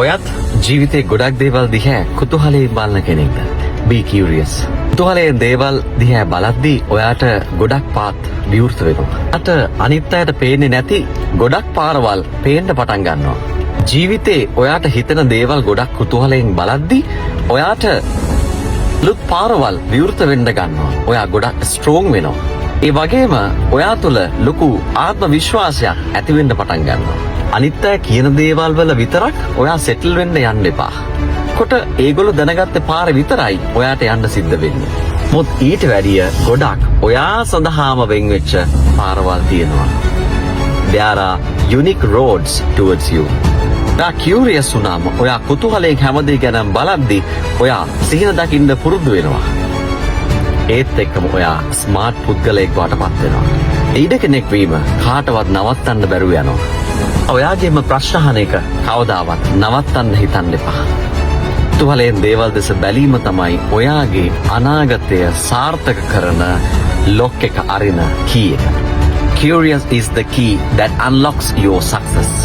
ඔයත් ජීවිතේ ගොඩක් දේවල් දිහා කුතුහලයෙන් බලන කෙනෙක්ද? Be curious. කුතුහලයෙන් දේවල් දිහා බලද්දී ඔයාට ගොඩක් පාත් විවෘත වෙනවා. අට අනිත් අයට පේන්නේ නැති ගොඩක් පාරවල් පේන්න පටන් ගන්නවා. ජීවිතේ ඔයාට හිතෙන දේවල් ගොඩක් කුතුහලයෙන් බලද්දී ඔයාට ලුත් පාරවල් විවෘත වෙන්න ගන්නවා. ඔයා ගොඩක් ස්ට්‍රෝං වෙනවා. ඒ වගේම ඔයා තුළ ලොකු ආත්ම විශ්වාසයක් ඇති වෙන්න පටන් ගන්නවා. අනිත් අය කියන දේවල් වල විතරක් ඔයා සෙටල් වෙන්න යන්න එපා. කොට ඒගොල්ලෝ දැනගත්තේ පාරේ විතරයි ඔයාට යන්න සිද්ධ වෙන්නේ. මොකද ඊට වැඩිය ගොඩක් ඔයා සඳහාම වෙන් වෙච්ච පාරවල් තියෙනවා. There are unique roads towards you. ඔයා කියුරියස් වුණාම ඔයා කුතුහලයෙන් හැමදේ ගැන බලද්දී ඔයා සිහින දකින්න පුරුදු වෙනවා. ඒත් එක්කම ඔයා ස්මාර්ට් පුද්ගලයෙක් වටපත් වෙනවා. ඊට කෙනෙක් වීම කාටවත් නවත්තන්න බැරුව යනවා. ඔයාගේම ප්‍රශ්න අහන එක කවදාවත් නවත්තන්න හිතන්න එපා. කුතුහලයෙන් දේවල් දෙස බැලීම තමයි ඔයාගේ අනාගතය සාර්ථක කරන ලොක් එක අරින කී එක. Curious is the key that unlocks your success.